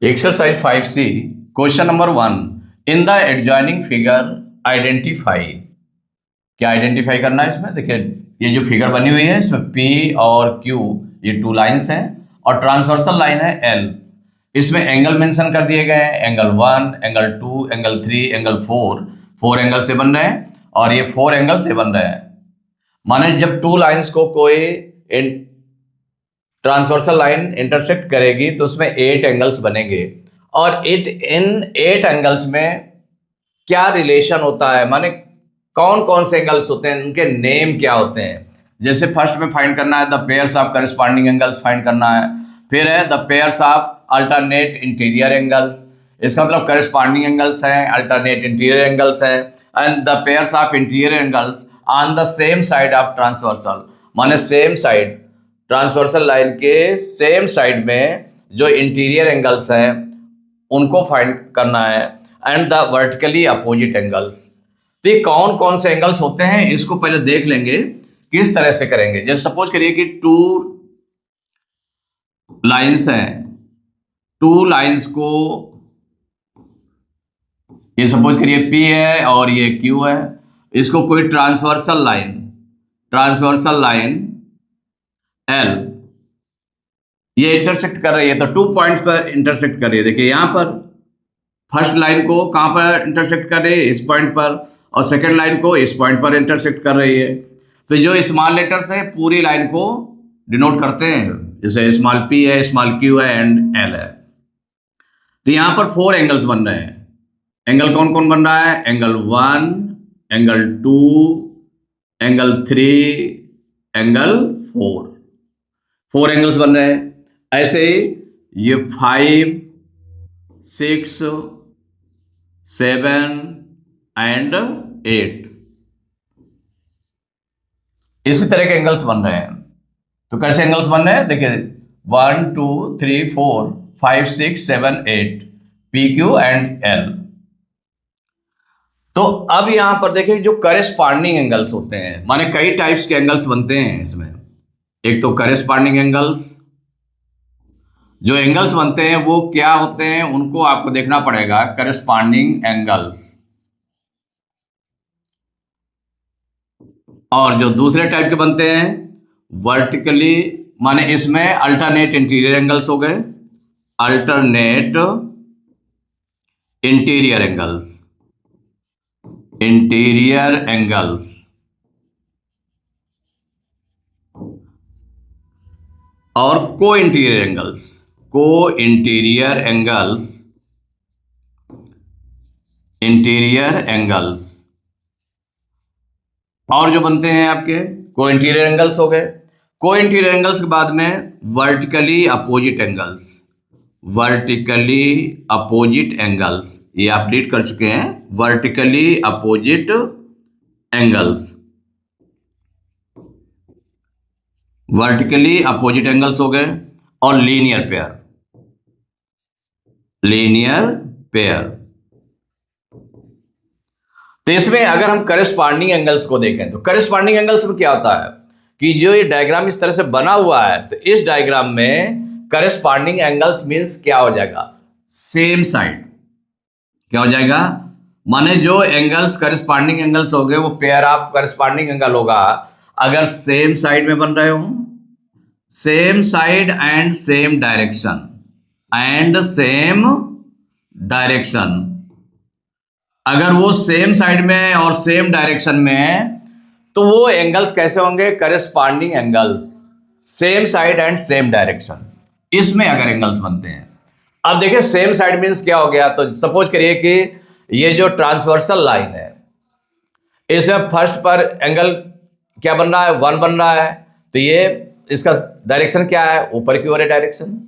Exercise 5C question number 1 in the adjoining figure identify. क्या identify करना है इसमें? देखिए ये जो फिगर बनी हुई है इसमें P और Q ये टू लाइंस हैं और ट्रांसवर्सल लाइन है L। इसमें एंगल मेंशन कर दिए गए हैं, angle 1, angle 2, angle 3, angle 4। 4 angle से बन रहे हैं और ये 4 एंगल से बन रहे हैं। माने जब टू लाइंस को कोई ट्रांसवर्सल लाइन इंटरसेक्ट करेगी तो उसमें 8 एंगल्स बनेंगे और इन 8 एंगल्स में क्या रिलेशन होता है, माने कौन कौन से एंगल्स होते हैं, उनके नेम क्या होते हैं। जैसे फर्स्ट में फाइंड करना है the pairs of corresponding angles find करना है, फिर है the pairs of alternate interior angles. इसका मतलब करस्पॉन्डिंग एंगल्स हैं, अल्टरनेट इंटीरियर एंगल्स हैं and the pairs of interior angles on the same side of transversal. माने सेम साइड, ट्रांसवर्सल लाइन के सेम साइड में जो इंटीरियर एंगल्स हैं उनको फाइंड करना है and the vertically opposite angles. तो ये कौन कौन से एंगल्स होते हैं इसको पहले देख लेंगे किस तरह से करेंगे। जैसे सपोज करिए कि टू लाइंस हैं, टू लाइंस को ये सपोज करिए P है और ये Q है, इसको कोई ट्रांसवर्सल लाइन L ये इंटरसेक्ट कर रही है, तो 2 पॉइंट्स पर इंटरसेक्ट कर रही है। देखिए यहां पर फर्स्ट लाइन को कहां पर इंटरसेक्ट कर रही है, इस पॉइंट पर, और सेकंड लाइन को इस पॉइंट पर इंटरसेक्ट कर रही है। तो जो स्मॉल लेटर्स है पूरी लाइन को डिनोट करते हैं, जैसे स्मॉल P है, स्मॉल Q है एंड L है। तो यहां पर 4 एंगल्स बन रहे हैं। एंगल कौन कौन बन रहा है? Angle 1, angle 2, angle 3, angle 4। 4 angles बन रहे हैं। ऐसे ही ये 5, 6, 7 एंड 8 इसी तरह के एंगल्स बन रहे हैं। तो कैसे एंगल्स बन रहे हैं? देखिए 1, 2, 3, 4, 5, 6, 7, 8 PQ एंड L। तो अब यहां पर देखिए जो करेस्पॉन्डिंग एंगल्स होते हैं, माने कई टाइप्स के एंगल्स बनते हैं इसमें। एक तो करेस्पॉन्डिंग एंगल्स, जो एंगल्स बनते हैं वो क्या होते हैं उनको आपको देखना पड़ेगा। करेस्पॉन्डिंग एंगल्स, और जो दूसरे टाइप के बनते हैं वर्टिकली, माने इसमें अल्टरनेट इंटीरियर एंगल्स हो गए, अल्टरनेट इंटीरियर एंगल्स, और को इंटीरियर एंगल्स, और जो बनते हैं आपके को इंटीरियर एंगल्स हो गए। को इंटीरियर एंगल्स के बाद में वर्टिकली अपोजिट एंगल्स, ये आप रीड कर चुके हैं। वर्टिकली अपोजिट एंगल्स हो गए, और लीनियर पेयर। तो इसमें अगर हम करेस्पॉन्डिंग एंगल्स को देखें तो करेस्पॉन्डिंग एंगल्स में क्या होता है कि जो ये डायग्राम इस तरह से बना हुआ है, तो इस डायग्राम में करेस्पॉन्डिंग एंगल्स मींस क्या हो जाएगा? Same side. क्या हो जाएगा? माने जो एंगल्स करेस्पॉन्डिंग एंगल्स हो गए वो पेयर ऑफ करेस्पॉन्डिंग एंगल होगा अगर सेम साइड में बन रहे हो, same side and same direction. अगर वो सेम साइड में और सेम डायरेक्शन में है तो वो एंगल्स कैसे होंगे? Corresponding angles, same side and same direction, इसमें अगर एंगल्स बनते हैं। अब देखिए सेम साइड मींस क्या हो गया? तो सपोज करिए कि ये जो ट्रांसवर्सल लाइन है इसमें फर्स्ट पर एंगल क्या बन रहा है? 1 बन रहा है, तो ये इसका डायरेक्शन क्या है? ऊपर की ओर है डायरेक्शन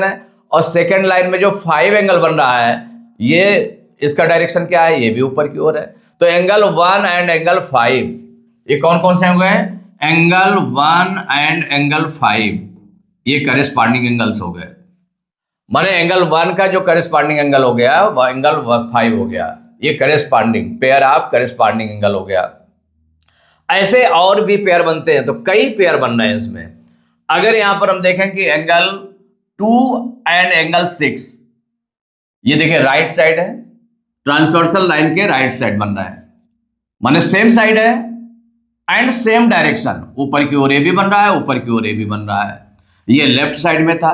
है। और सेकेंड लाइन में जो 5 एंगल बन रहा है ये इसका डायरेक्शन क्या है? ये भी ऊपर की ओर है। तो एंगल 1 एंड एंगल 5 ये कौन कौन से हो गए? एंगल 1 एंड एंगल 5 ये करेस्पॉन्डिंग एंगल्स हो गए। माने एंगल 1 का जो करेस्पॉन्डिंग एंगल हो गया वो एंगल 5 हो गया, ये corresponding pair of corresponding angle हो गया। ऐसे और भी पेयर बनते हैं, तो कई पेयर बन रहे हैं इसमें। अगर यहां पर हम देखें कि एंगल एंगल 6, ये देखिए राइट साइड है, ट्रांसवर्सल लाइन के राइट साइड बन रहा है, माने सेम साइड है एंड सेम डायरेक्शन, ऊपर की ओर ए भी बन रहा है, ऊपर की ओर ए भी बन रहा है, ये लेफ्ट साइड में था।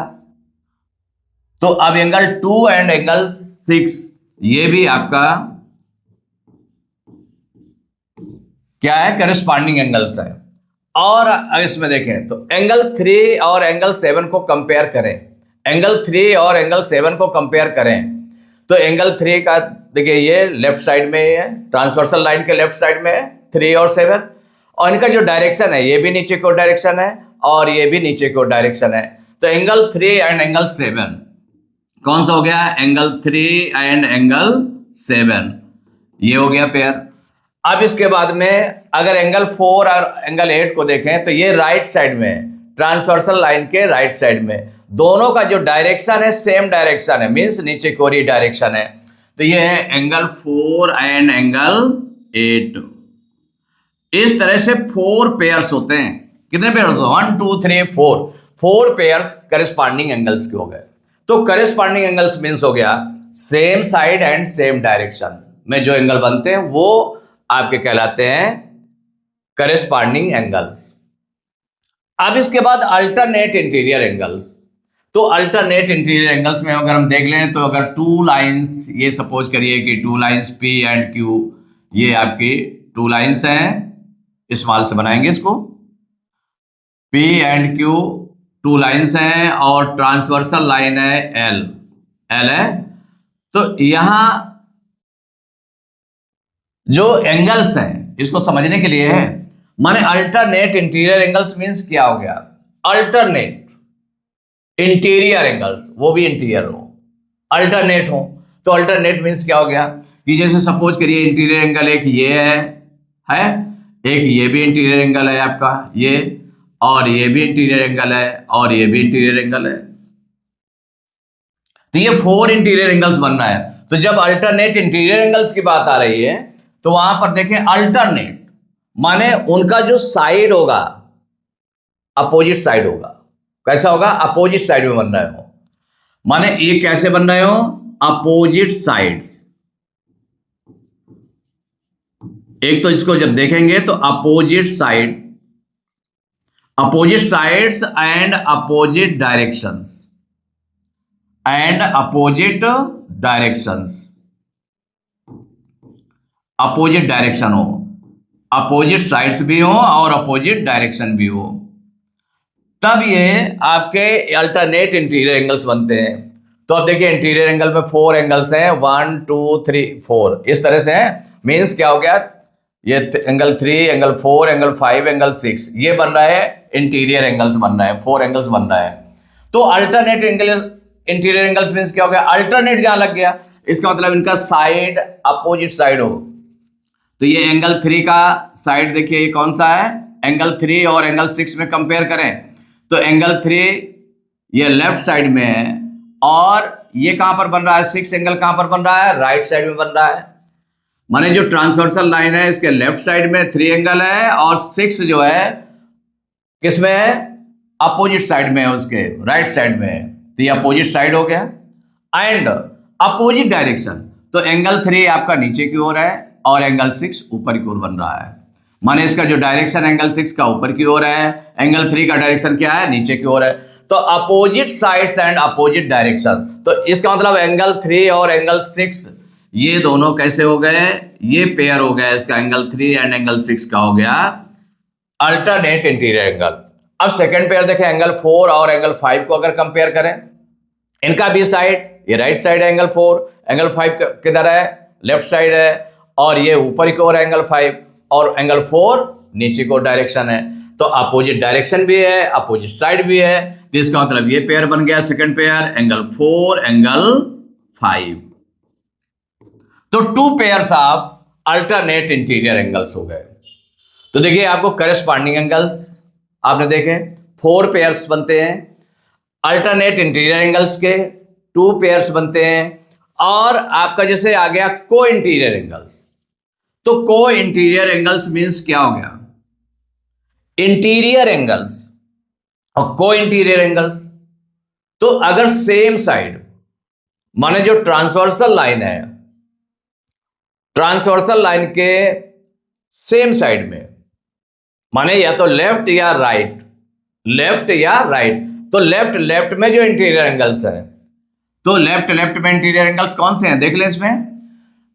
तो अब एंगल 2 एंड एंगल 6 ये भी आपका क्या है, करस्पॉन्डिंग एंगल्स है। और इसमें देखें तो एंगल 3 और एंगल 7 को कंपेयर करें, एंगल 3 और एंगल 7 को कंपेयर करें तो एंगल 3 का देखिए ये लेफ्ट साइड में है, ट्रांसवर्सल लाइन के लेफ्ट साइड में है 3 और 7, और इनका जो डायरेक्शन है ये भी नीचे की ओर डायरेक्शन है और ये भी नीचे की ओर डायरेक्शन है। तो एंगल 3 एंड एंगल 7 कौन सा हो गया, एंगल 3 एंड एंगल 7, ये हो गया पेयर। अब इसके बाद में अगर एंगल 4 और एंगल 8 को देखें तो ये राइट साइड में है, ट्रांसवर्सल लाइन के राइट साइड में, दोनों का जो डायरेक्शन है सेम डायरेक्शन है, मींस नीचे की ओर ही डायरेक्शन है। तो ये है एंगल 4 एंड एंगल 8। इस तरह से 4 पेयर्स होते हैं। कितने पेयर्स होते हैं, 1 2 3 4 पेयर्स करस्पॉन्डिंग एंगल्स के हो गए। तो करस्पॉन्डिंग एंगल्स मींस हो गया same side and same direction में जो एंगल बनते हैं वो आपके कहलाते हैं करस्पॉन्डिंग एंगल्स। अब इसके बाद अल्टरनेट इंटीरियर एंगल्स। तो अल्टरनेट इंटीरियर एंगल्स में अगर हम देख लें तो अगर 2 लाइंस, ये सपोज करिए कि 2 लाइंस P एंड Q, ये आपकी 2 लाइंस हैं, स्मॉल से बनाएंगे इसको, P एंड Q 2 लाइंस हैं और ट्रांसवर्सल लाइन है L है। तो यहां जो एंगल्स हैं इसको समझने के लिए है, माने अल्टरनेट इंटीरियर एंगल्स मींस क्या हो गया, अल्टरनेट इंटीरियर एंगल्स, वो भी इंटीरियर हो, अल्टरनेट हो। तो अल्टरनेट मींस क्या हो गया कि जैसे सपोज करिए इंटीरियर एंगल एक ये है एक ये भी इंटीरियर एंगल है आपका ये, और ये भी इंटीरियर एंगल है और ये भी इंटीरियर एंगल है। तो ये 4 इंटीरियर एंगल्स बन रहा है। तो जब अल्टरनेट इंटीरियर एंगल्स की बात आ रही है तो वहां पर देखें अल्टरनेट माने उनका जो साइड होगा अपोजिट साइड होगा। कैसा होगा, अपोजिट साइड में बन रहे हो, माने ये कैसे बन रहे हो, अपोजिट साइड्स। एक तो इसको जब देखेंगे तो opposite sides and opposite directions opposite direction हो, अपोजिट साइड्स भी हो और अपोजिट डायरेक्शन भी हो, तब ये आपके अल्टरनेट इंटीरियर एंगल्स बनते हैं। तो अब देखिए इंटीरियर एंगल में 4 एंगल्स हैं, 1 2 3 4 इस तरह से है। मीन्स क्या हो गया, ये एंगल 3 एंगल 4 एंगल 5 एंगल 6 ये बन रहा है, इंटीरियर एंगल्स बन रहा है, 4 एंगल्स बन रहा है। तो alternate angle interior angles means क्या हो गया, अल्टरनेट जहां लग गया इसका मतलब इनका साइड अपोजिट साइड हो। तो ये एंगल 3 का साइड देखिए ये कौन सा है, एंगल 3 और एंगल 6 में कंपेयर करें तो एंगल 3 ये लेफ्ट साइड में है और ये कहां पर बन रहा है, 6 एंगल कहां पर बन रहा है, राइट साइड में बन रहा है। माने जो ट्रांसवर्सल लाइन है इसके लेफ्ट साइड में 3 एंगल है और 6 जो है किसमें है, अपोजिट साइड में है, उसके राइट साइड में है। तो ये अपोजिट साइड हो गया। एंड अपोजिट डायरेक्शन, तो एंगल 3 आपका नीचे की ओर है और एंगल 6 ऊपर की ओर बन रहा है। माने इसका जो डायरेक्शन एंगल 6 का ऊपर की ओर है, एंगल 3 का डायरेक्शन क्या है, नीचे की ओर है। तो opposite sides and opposite direction, तो इसका मतलब एंगल 3 और एंगल 6 ये दोनों कैसे हो गए, ये पेयर हो गया इसका, एंगल 3 एंड एंगल 6 का हो गया अल्टरनेट इंटीरियर एंगल। अब सेकंड पेयर देखें, एंगल 4 और एंगल 5 को अगर कंपेयर करें, इनका भी साइड ये राइट साइड है एंगल 4, एंगल 5 किधर है, लेफ्ट साइड है, और ये ऊपर की ओर है एंगल 5 और एंगल 4 नीचे की ओर डायरेक्शन है। तो अपोजिट डायरेक्शन भी है, अपोजिट साइड भी है, तो इसका मतलब ये पेयर बन गया सेकंड पेयर, एंगल 4 एंगल 5। तो 2 pairs of alternate interior angles हो गए। तो देखिए आपको करस्पॉन्डिंग एंगल्स आपने देखे 4 पेयर्स बनते हैं, अल्टरनेट इंटीरियर एंगल्स के 2 पेयर्स बनते हैं, और आपका जैसे आ गया को इंटीरियर एंगल्स। तो को इंटीरियर एंगल्स मींस क्या हो गया, इंटीरियर एंगल्स और को इंटीरियर एंगल्स। तो अगर सेम साइड, माने जो ट्रांसवर्सल लाइन है, ट्रांसवर्सल लाइन के सेम साइड में, माने या तो लेफ्ट या राइट, लेफ्ट या राइट, तो लेफ्ट लेफ्ट में जो इंटीरियर एंगल्स है, तो लेफ्ट लेफ्ट में इंटीरियर एंगल्स कौन से हैं देख ले इसमें।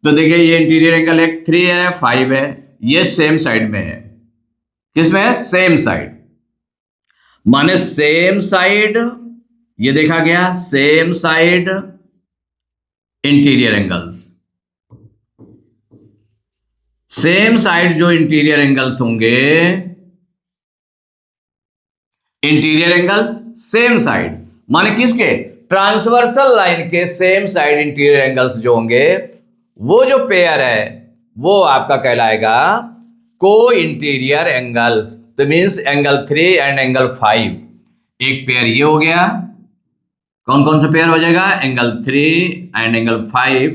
तो देखिए ये इंटीरियर एंगल एक 3 है, 5 है, ये सेम साइड में है। किसमें है? सेम साइड, माने सेम साइड, ये देखा गया same side interior angles. Same side जो इंटीरियर एंगल्स होंगे, इंटीरियर एंगल्स सेम साइड, माने किसके? ट्रांसवर्सल लाइन के सेम साइड इंटीरियर एंगल्स जो होंगे, वो जो पेयर है वो आपका कहलाएगा को इंटीरियर एंगल्स। तो मीन्स एंगल 3 एंड एंगल 5, एक पेयर ये हो गया। कौन कौन सा पेयर हो जाएगा? एंगल 3 एंड एंगल 5,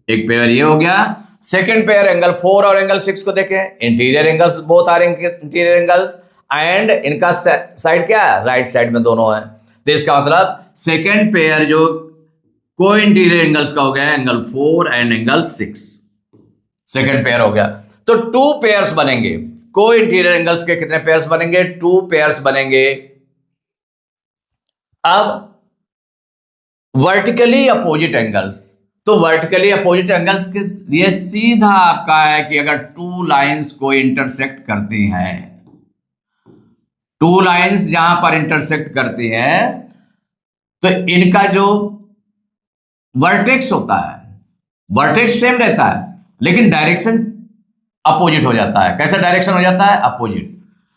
एक पेयर ये हो गया। सेकेंड पेयर एंगल 4 और एंगल 6 को देखें, interior angles both are interior angles and इनका साइड क्या है? राइट साइड में दोनों है। तो इसका मतलब सेकेंड पेयर जो को इंटीरियर एंगल्स का हो गया angle 4 and angle 6, second pair हो गया। तो 2 पेयर्स बनेंगे। को इंटीरियर एंगल्स के कितने पेयर्स बनेंगे? 2 पेयर्स बनेंगे। अब वर्टिकली अपोजिट एंगल्स, तो वर्टिकली अपोजिट एंगल्स के लिए सीधा आपका है कि अगर 2 लाइंस को इंटरसेक्ट करती हैं, 2 लाइंस जहां पर इंटरसेक्ट करती हैं, तो इनका जो वर्टेक्स होता है, वर्टेक्स सेम रहता है लेकिन डायरेक्शन अपोजिट हो जाता है। कैसा डायरेक्शन हो जाता है? अपोजिट।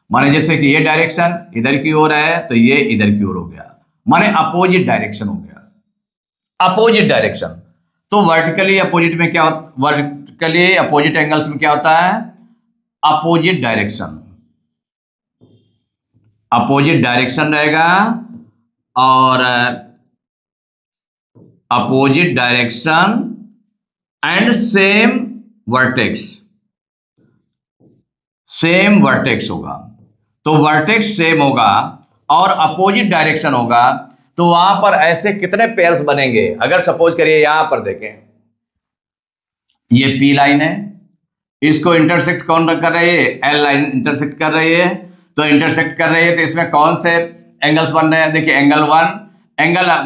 माने जैसे कि ये डायरेक्शन इधर की ओर है तो ये इधर की ओर हो गया, माने अपोजिट डायरेक्शन हो गया, अपोजिट डायरेक्शन। तो वर्टिकली अपोजिट में क्या होता, वर्टिकली अपोजिट एंगल्स में क्या होता है? अपोजिट डायरेक्शन, अपोजिट डायरेक्शन रहेगा और opposite direction and same vertex, same vertex होगा। तो वर्टेक्स सेम होगा और अपोजिट डायरेक्शन होगा, तो वहां पर ऐसे कितने पेयर्स बनेंगे? अगर सपोज करिए यहां पर देखें, ये पी लाइन है, इसको इंटरसेक्ट कौन कर रही है? एल लाइन इंटरसेक्ट कर रही है। तो इंटरसेक्ट कर रही है तो इसमें कौन से एंगल्स बन रहे हैं? देखिए एंगल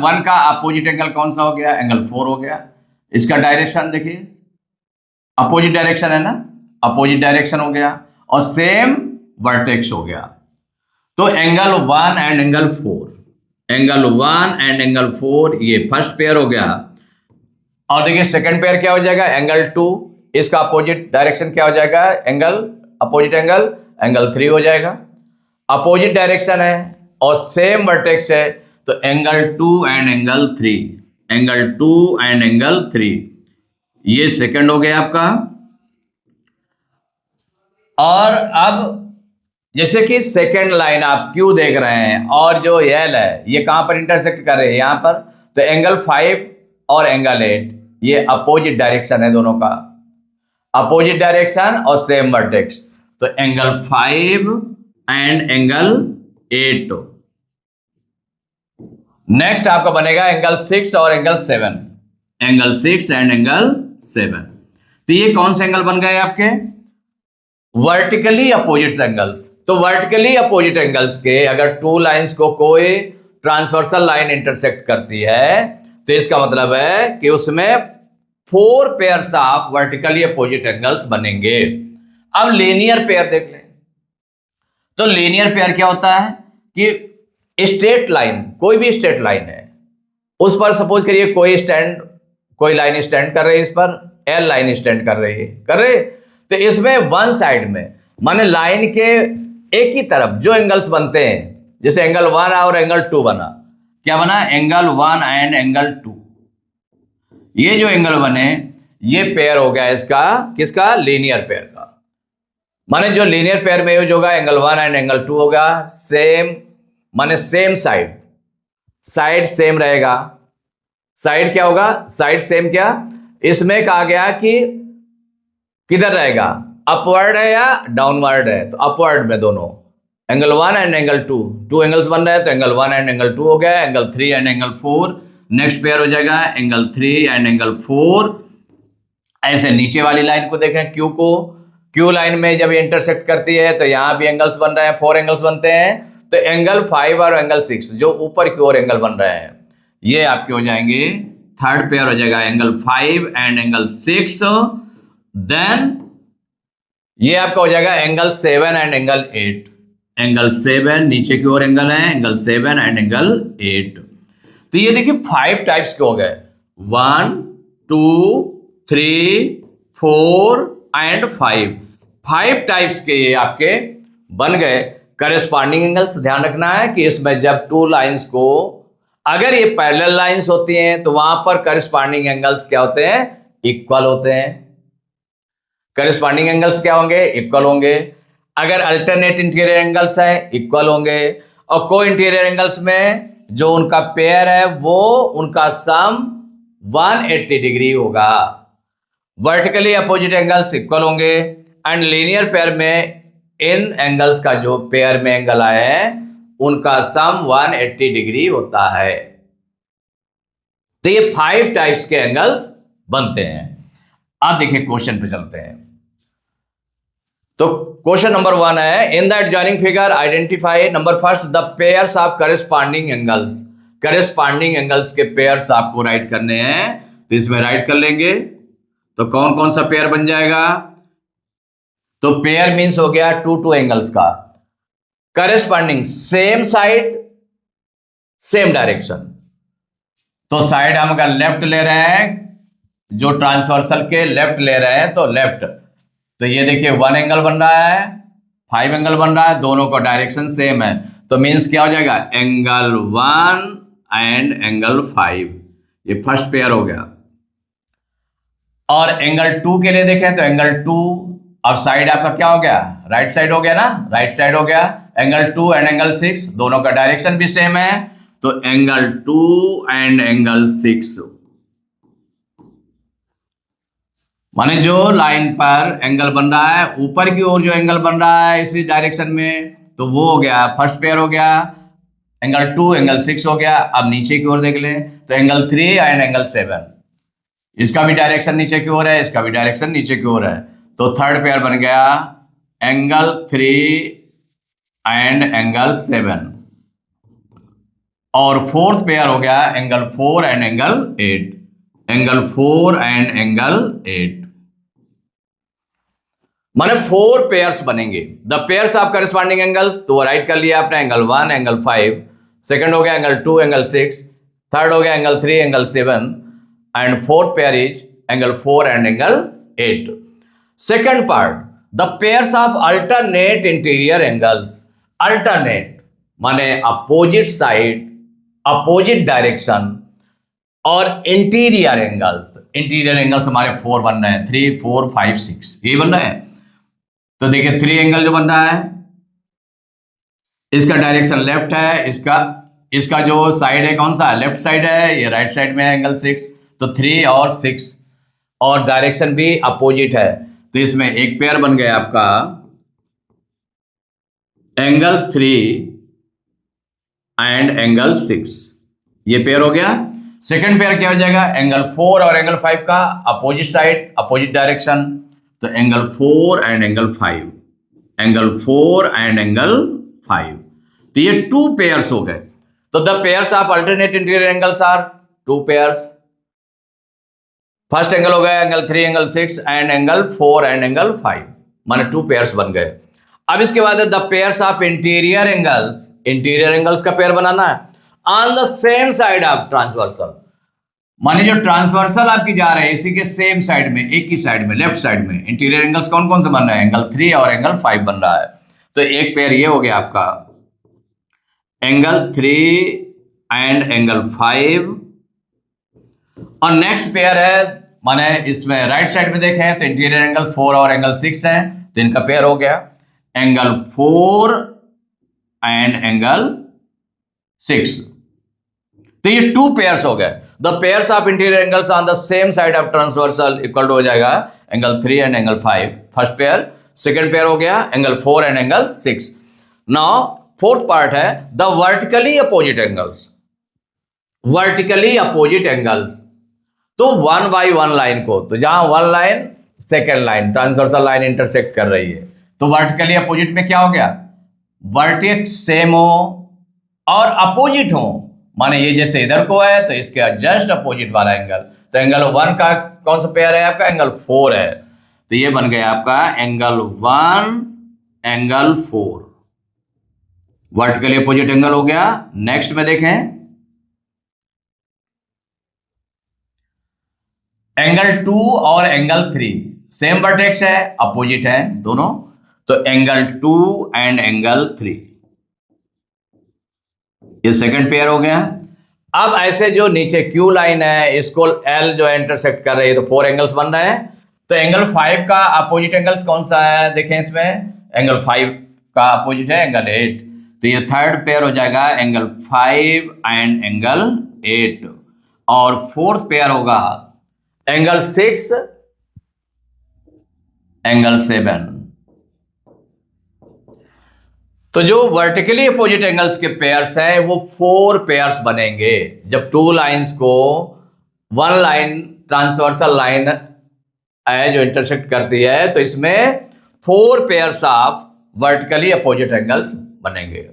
1 का अपोजिट एंगल कौन सा हो गया? एंगल 4 हो गया। इसका डायरेक्शन देखिए, अपोजिट डायरेक्शन है ना, अपोजिट डायरेक्शन हो गया और सेम वर्टेक्स हो गया। तो angle 1 and angle 4, angle 1 and angle 4 ये फर्स्ट पेयर हो गया। और देखिए सेकंड पेयर क्या हो जाएगा? एंगल 2, इसका अपोजिट डायरेक्शन क्या हो जाएगा? एंगल अपोजिट एंगल एंगल 3 हो जाएगा। अपोजिट डायरेक्शन है और सेम वर्टेक्स है, तो angle 2 and angle 3, angle 2 and angle 3, ये सेकंड हो गया आपका। और अब जैसे कि सेकंड लाइन आप क्यू देख रहे हैं और जो एल है ये कहां पर इंटरसेक्ट कर रहे हैं? यहां पर। तो एंगल 5 और एंगल 8 ये अपोजिट डायरेक्शन है दोनों का, अपोजिट डायरेक्शन और सेम वर्टेक्स। तो एंगल 5 एंड एंगल 8। नेक्स्ट आपका बनेगा एंगल 6 और एंगल 7, एंगल 6 एंड एंगल 7। तो ये कौन से एंगल बन गए आपके? Vertically opposite angles. तो वर्टिकली अपोजिट एंगल्स के अगर 2 लाइंस को कोई ट्रांसवर्सल लाइन इंटरसेक्ट करती है, तो इसका मतलब है कि उसमें 4 pairs of vertically opposite angles बनेंगे। अब लीनियर पेयर देख लें। तो लीनियर पेयर क्या होता है कि स्ट्रेट लाइन, कोई भी स्ट्रेट लाइन है, उस पर सपोज करिए कोई लाइन स्टैंड कर रही है, इस पर एल लाइन स्टैंड कर रही है, तो इसमें वन साइड में, माने लाइन के एक ही तरफ जो एंगल्स बनते हैं, जैसे एंगल 1 और एंगल 2 बना, क्या बना? एंगल 1 एंड एंगल 2, ये जो एंगल बने ये पेयर हो गया इसका, किसका? लीनियर पेयर का। माने जो लीनियर पेयर में यूज होगा एंगल 1 एंड एंगल 2 होगा, सेम, माने सेम साइड, साइड सेम रहेगा। साइड क्या होगा? साइड सेम क्या? इसमें कहा गया कि किधर रहेगा? अपवर्ड है या डाउनवर्ड है? तो अपवर्ड में दोनों एंगल 1 एंड एंगल 2, 2 एंगल्स बन रहे हैं तो एंगल 1 एंड एंगल 2 हो गया, angle 3 and angle 4, next pair हो जाएगा एंगल 3 एंड एंगल 4। ऐसे नीचे वाली लाइन को देखें, क्यू को, क्यू लाइन में जब इंटरसेक्ट करती है तो यहां भी एंगल्स बन रहे हैं, 4 एंगल्स बनते हैं। तो एंगल 5 और एंगल 6 जो ऊपर की ओर एंगल बन रहे हैं ये आपके हो जाएंगे, थर्ड पेयर हो जाएगा एंगल 5 एंड एंगल 6। देन ये आपका हो जाएगा एंगल 7 एंड एंगल 8, एंगल 7 नीचे की ओर एंगल है, एंगल 7 एंड एंगल 8। तो ये देखिए 5 टाइप्स के हो गए, 1 2 3 4 एंड 5 टाइप्स के ये आपके बन गए करेस्पॉन्डिंग एंगल्स। ध्यान रखना है कि इसमें जब टू लाइंस को, अगर ये पैरेलल लाइंस होती हैं तो वहां पर करेस्पॉन्डिंग एंगल्स क्या होते हैं, इक्वल होते हैं। करेस्पॉन्डिंग एंगल्स क्या होंगे, इक्वल होंगे। अगर अल्टरनेट इंटीरियर एंगल्स है इक्वल होंगे, और को इंटीरियर एंगल्स में जो उनका पेयर है वो उनका सम 180 डिग्री होगा। वर्टिकली अपोजिट एंगल्स इक्वल होंगे, एंड लीनियर पेयर में इन एंगल्स का जो पेयर में एंगल आए हैं उनका सम 180 डिग्री होता है। तो ये 5 टाइप्स के एंगल्स बनते हैं। अब देखिए क्वेश्चन पे चलते हैं। तो क्वेश्चन नंबर 1 है, in the adjoining figure identify number first the pairs of corresponding angles. Corresponding angles के पेयर्स आपको राइट करने हैं, तो इसमें राइट कर लेंगे। तो कौन कौन सा पेयर बन जाएगा, तो पेयर मीन्स हो गया 2 एंगल्स का, corresponding same side same direction. तो साइड हम अगर लेफ्ट ले रहे हैं, जो ट्रांसवर्सल के लेफ्ट ले रहे हैं तो लेफ्ट, तो ये देखिए 1 एंगल बन रहा है, 5 एंगल बन रहा है, दोनों का डायरेक्शन सेम है। तो मीन्स क्या हो जाएगा, एंगल 1 एंड एंगल 5, ये फर्स्ट पेयर हो गया। और एंगल 2 के लिए देखें तो एंगल 2, अब साइड आपका क्या हो गया, राइट साइड हो गया ना, राइट साइड हो गया। एंगल 2 एंड एंगल 6 दोनों का डायरेक्शन भी सेम है, तो एंगल 2 एंड एंगल 6, माने जो लाइन पर एंगल बन रहा है ऊपर की ओर जो एंगल बन रहा है इसी डायरेक्शन में, तो वो हो गया फर्स्ट पेयर हो गया, एंगल 2 एंगल 6 हो गया। अब नीचे की ओर देख लें तो एंगल 3 एंड एंगल 7, इसका भी डायरेक्शन नीचे की ओर है, इसका भी डायरेक्शन नीचे की ओर है, तो थर्ड पेयर बन गया एंगल 3 एंड एंगल 7। और फोर्थ पेयर हो गया angle 4 and angle 8, angle 4 and angle 8, माने 4 पेयर्स बनेंगे। The pairs of corresponding angles, तो वो राइट कर लिया आपने, एंगल 1 एंगल 5, सेकंड हो गया एंगल 2 एंगल 6, थर्ड हो गया angle 3 angle 7, and fourth pair is angle 4 and angle 8। Second part, the pairs of alternate interior angles. Alternate माने अपोजिट साइड, अपोजिट डायरेक्शन, और इंटीरियर एंगल्स। इंटीरियर एंगल्स हमारे 4 बन रहे हैं, 3 4 5 6 ये बन रहे हैं। तो देखिए 3 एंगल जो बन रहा है इसका डायरेक्शन लेफ्ट है, इसका जो साइड है कौन सा, लेफ्ट साइड है, ये राइट साइड में है एंगल 6, तो 3 और 6, और डायरेक्शन भी अपोजिट है। तो इसमें एक पेयर बन गया आपका एंगल 3 एंड एंगल 6, ये पेयर हो गया। सेकंड पेयर क्या हो जाएगा, एंगल 4 और एंगल 5 का अपोजिट साइड अपोजिट डायरेक्शन, तो angle 4 and angle 5, angle 4 and angle 5, तो ये 2 पेयर्स हो गए। तो the pairs of alternate interior angles are 2 pairs. First angle हो गया angle 3 angle 6 and angle 4 and angle 5, माने 2 पेयर्स बन गए। अब इसके बाद the pairs of interior angles, interior angles का पेयर बनाना है on the same side of transversal, माने जो ट्रांसवर्सल आपकी जा रहे हैं इसी के सेम साइड में, एक ही साइड में, लेफ्ट साइड में इंटीरियर एंगल्स कौन कौन से बन रहे हैं, एंगल 3 और एंगल 5 बन रहा है। तो एक पेयर ये हो गया आपका एंगल 3 एंड एंगल 5, और नेक्स्ट पेयर है, माने इसमें राइट साइड में देखें तो इंटीरियर एंगल 4 और एंगल 6 है, तो इनका पेयर हो गया एंगल 4 एंड एंगल 6, तो ये 2 पेयर्स हो गए। The pairs of interior angles on the same side of transversal equal to हो जाएगा angle 3 and angle 5 first pair, second pair हो गया angle 4 and angle 6। Now fourth part है the vertically opposite angles. Vertically opposite angles, तो 1 by 1 line को, तो जहां 1 line second line transversal line intersect कर रही है, तो वर्टिकली अपोजिट में क्या हो गया, वर्टेक्स सेम हो और अपोजिट हो, माने ये जैसे इधर को है तो इसके जस्ट अपोजिट वाला एंगल, तो एंगल 1 का कौन सा पेयर है आपका, एंगल 4 है, तो ये बन गया आपका angle 1 angle 4, vertically opposite angle हो गया। नेक्स्ट में देखें एंगल 2 और एंगल 3 सेम वर्टेक्स है, अपोजिट है दोनों, तो एंगल 2 एंड एंगल 3, ये सेकंड पेयर हो गया। अब ऐसे जो नीचे क्यू लाइन है इसको एल जो इंटरसेक्ट कर रही है, तो 4 एंगल्स बन रहे हैं, तो एंगल 5 का अपोजिट एंगल्स कौन सा है, देखें इसमें एंगल 5 का अपोजिट है एंगल 8, तो ये थर्ड पेयर हो जाएगा एंगल 5 एंड एंगल 8, और फोर्थ पेयर होगा एंगल 6 एंगल 7। तो जो वर्टिकली अपोजिट एंगल्स के पेयर्स हैं वो 4 पेयर्स बनेंगे जब 2 लाइंस को 1 लाइन ट्रांसवर्सल लाइन है जो इंटरसेक्ट करती है, तो इसमें 4 pairs of vertically opposite angles बनेंगे।